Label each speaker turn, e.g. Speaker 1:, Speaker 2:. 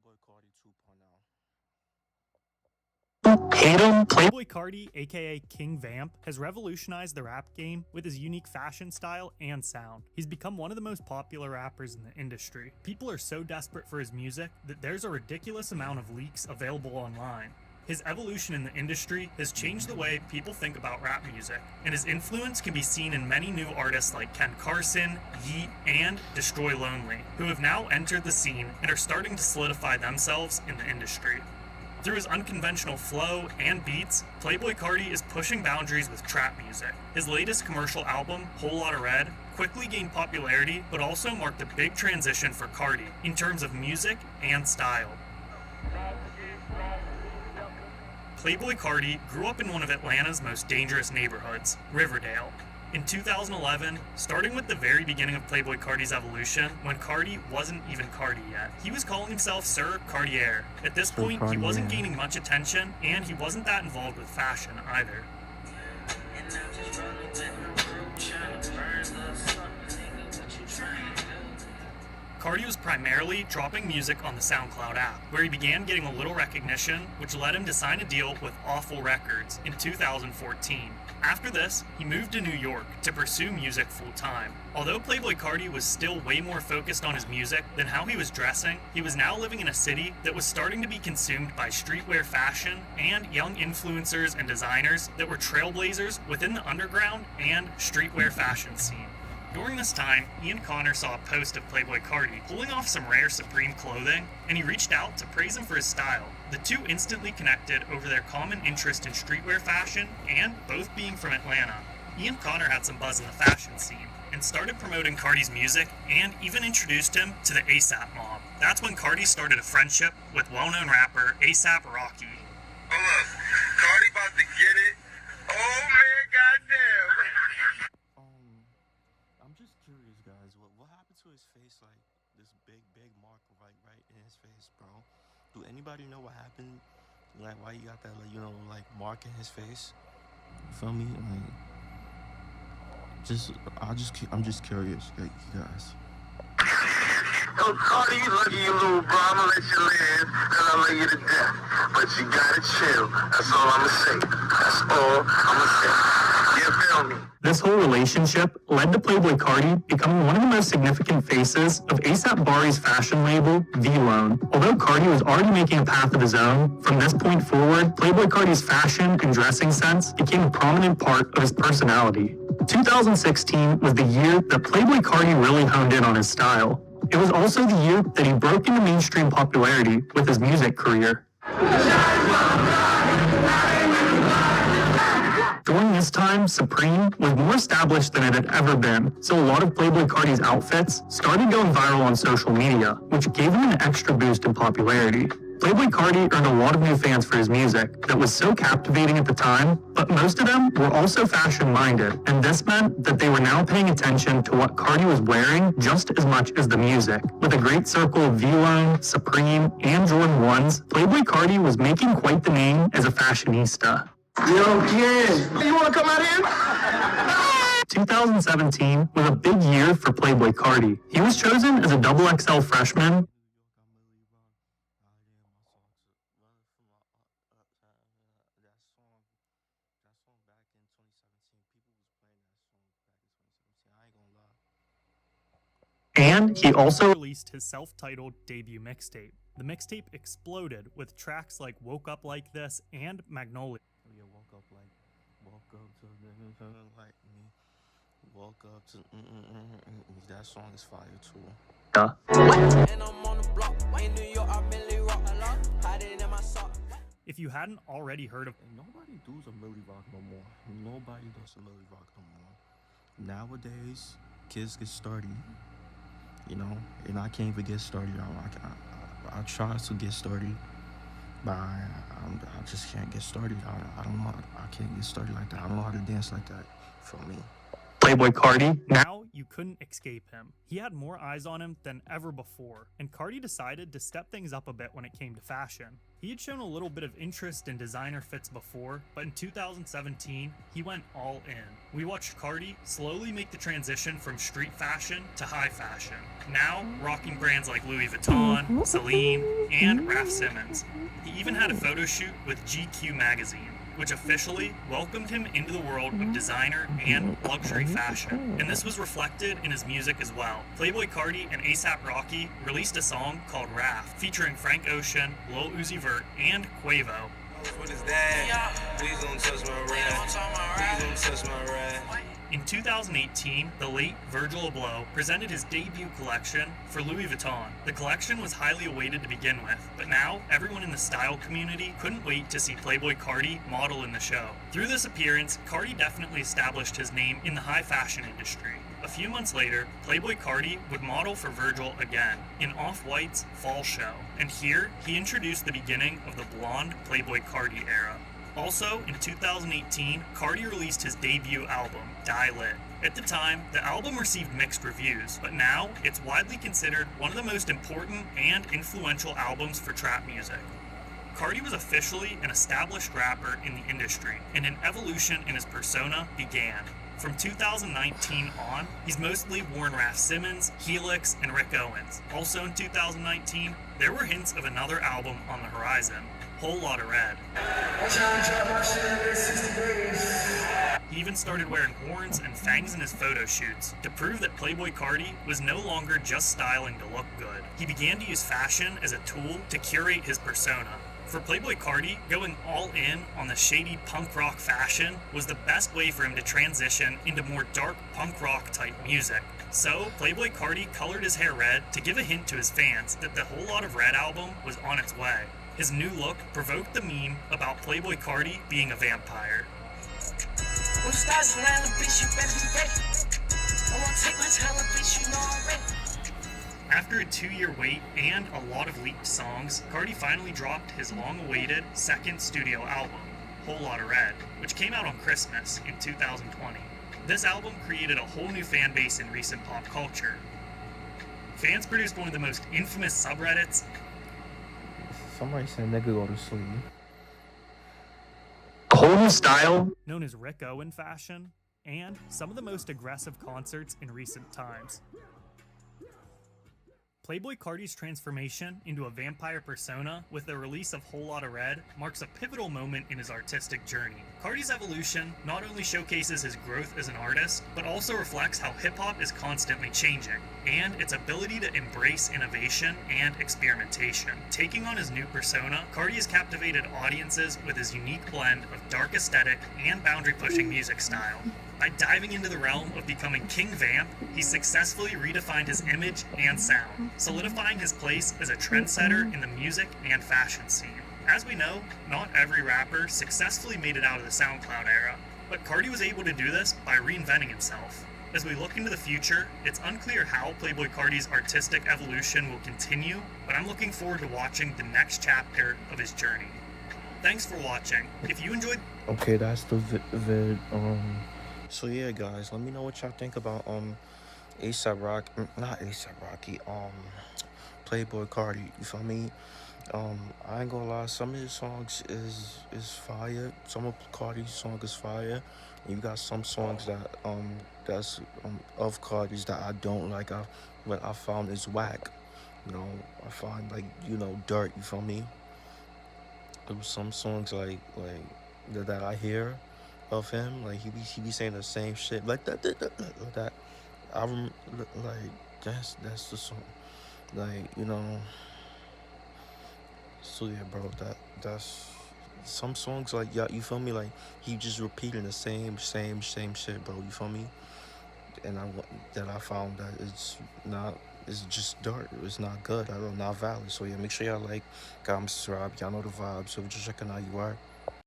Speaker 1: Playboi Carti 2.0.
Speaker 2: Hate him? Playboi Carti, aka King Vamp, has revolutionized the rap game with his unique fashion style and sound. He's become one of the most popular rappers in the industry. People are so desperate for his music that there's a ridiculous amount of leaks available online. His evolution in the industry has changed the way people think about rap music, and his influence can be seen in many new artists like Ken Carson, Yeet, and Destroy Lonely, who have now entered the scene and are starting to solidify themselves in the industry. Through his unconventional flow and beats, Playboi Carti is pushing boundaries with trap music. His latest commercial album, Whole Lotta Red, quickly gained popularity, but also marked a big transition for Carti in terms of music and style. Playboi Carti grew up in one of Atlanta's most dangerous neighborhoods, Riverdale. In 2011, starting with the very beginning of Playboi Carti's evolution, when Carti wasn't even Carti yet, he was calling himself Sir Cartier. At this point, he wasn't gaining much attention, and he wasn't that involved with fashion either. Carti was primarily dropping music on the SoundCloud app, where he began getting a little recognition, which led him to sign a deal with Awful Records in 2014. After this, he moved to New York to pursue music full-time. Although Playboi Carti was still way more focused on his music than how he was dressing, he was now living in a city that was starting to be consumed by streetwear fashion and young influencers and designers that were trailblazers within the underground and streetwear fashion scene. During this time, Ian Connor saw a post of Playboi Carti pulling off some rare Supreme clothing, and he reached out to praise him for his style. The two instantly connected over their common interest in streetwear fashion and both being from Atlanta. Ian Connor had some buzz in the fashion scene and started promoting Carti's music and even introduced him to the ASAP mob. That's when Carti started a friendship with well-known rapper ASAP Rocky.
Speaker 3: Hold up, Carti about to get it. Oh man, goddamn.
Speaker 1: I'm just curious, guys. What happened to his face? Like this big mark right in his face, bro. Do anybody know what happened? Like why you got that, like mark in his face? You feel me? Like, I'm just curious, like, you guys.
Speaker 3: Yo, Carti, you lucky you little bro. I'ma let you live, cause I love you to death. But you gotta chill. That's all I'ma say. That's all I'ma say. You feel me?
Speaker 2: This whole relationship led to Playboi Carti becoming one of the most significant faces of ASAP Bari's fashion label, V-Lone. Although Carti was already making a path of his own, from this point forward, Playboi Carti's fashion and dressing sense became a prominent part of his personality. 2016 was the year that Playboi Carti really honed in on his style. It was also the year that he broke into mainstream popularity with his music career. During this time, Supreme was more established than it had ever been, so a lot of Playboi Carti's outfits started going viral on social media, which gave him an extra boost in popularity. Playboi Carti earned a lot of new fans for his music that was so captivating at the time, but most of them were also fashion-minded, and this meant that they were now paying attention to what Carti was wearing just as much as the music. With a great circle of V-Lone, Supreme, and Jordan 1s, Playboi Carti was making quite the name as a fashionista.
Speaker 3: Yo, kid, you wanna come out here?
Speaker 2: 2017 was a big year for Playboi Carti. He was chosen as a XXL freshman and he also released his self-titled debut mixtape. The mixtape exploded with tracks like Woke Up Like This and Magnolia.
Speaker 1: Woke up to like me. Woke up to that song is fire too.
Speaker 2: If you hadn't already heard of
Speaker 1: Nobody does a Millie Rock no more. Nobody does a Millie Rock no more. Nowadays, kids get started. And I can't even get started. I try to get started, but I just can't get started. I don't know. I can't get started like that. I don't know how to dance like that. For me.
Speaker 2: Playboi Carti, now you couldn't escape him. He had more eyes on him than ever before, and Carti decided to step things up a bit when it came to fashion. He had shown a little bit of interest in designer fits before, but in 2017, he went all in. We watched Carti slowly make the transition from street fashion to high fashion, now rocking brands like Louis Vuitton, Celine, and Raf Simons. He even had a photo shoot with GQ magazine, which officially welcomed him into the world of designer and luxury fashion. And this was reflected in his music as well. Playboi Carti and ASAP Rocky released a song called Raft, featuring Frank Ocean, Lil Uzi Vert, and Quavo.
Speaker 4: What is that? Please don't touch my rap. Please don't touch my rap.
Speaker 2: In 2018, the late Virgil Abloh presented his debut collection for Louis Vuitton. The collection was highly awaited to begin with, but now everyone in the style community couldn't wait to see Playboi Carti model in the show. Through this appearance, Carti definitely established his name in the high fashion industry. A few months later, Playboi Carti would model for Virgil again in Off-White's fall show, and here he introduced the beginning of the blonde Playboi Carti era. Also, in 2018, Carti released his debut album, Die Lit. At the time, the album received mixed reviews, but now it's widely considered one of the most important and influential albums for trap music. Carti was officially an established rapper in the industry, and an evolution in his persona began. From 2019 on, he's mostly worn Raf Simons, Helix, and Rick Owens. Also in 2019, there were hints of another album on the horizon, Whole Lotta Red. He even started wearing horns and fangs in his photo shoots to prove that Playboi Carti was no longer just styling to look good. He began to use fashion as a tool to curate his persona. For Playboi Carti, going all in on the shady punk rock fashion was the best way for him to transition into more dark punk rock type music. So, Playboi Carti colored his hair red to give a hint to his fans that the Whole Lotta Red album was on its way. His new look provoked the meme about Playboi Carti being a vampire. After a 2-year wait and a lot of leaked songs, Carti finally dropped his long-awaited second studio album, Whole Lotta Red, which came out on Christmas in 2020. This album created a whole new fan base in recent pop culture. Fans produced one of the most infamous subreddits.
Speaker 1: Somebody said nigga go to sleep.
Speaker 3: Whole new style?
Speaker 2: Known as Rick Owen fashion, and some of the most aggressive concerts in recent times. Playboi Carti's transformation into a vampire persona with the release of Whole Lotta Red marks a pivotal moment in his artistic journey. Carti's evolution not only showcases his growth as an artist, but also reflects how hip-hop is constantly changing, and its ability to embrace innovation and experimentation. Taking on his new persona, Carti has captivated audiences with his unique blend of dark aesthetic and boundary-pushing music style. By diving into the realm of becoming King Vamp, he successfully redefined his image and sound, solidifying his place as a trendsetter in the music and fashion scene. As we know, not every rapper successfully made it out of the SoundCloud era, but Carti was able to do this by reinventing himself. As we look into the future, it's unclear how Playboi Carti's artistic evolution will continue, but I'm looking forward to watching the next chapter of his journey. Thanks for watching. If you enjoyed...
Speaker 1: Okay, that's the vid. So yeah, guys, let me know what y'all think about ASAP Rocky, not ASAP Rocky, Playboi Carti. You feel me? I ain't gonna lie, some of his songs is fire. Some of Carti's songs is fire. And you got some songs that that's of Carti's that I don't like. What I found is whack. You know, I find like dirt. You feel me? There was some songs like that I hear of him, like he be saying the same shit like that. Like that's the song, like So yeah, bro, that's some songs like yeah, you feel me? Like he just repeating the same shit, bro. You feel me? And I found that it's just dirt. It's not good. Not valid. So yeah, make sure y'all like, comment, subscribe. Y'all know the vibes. So just checking out you are.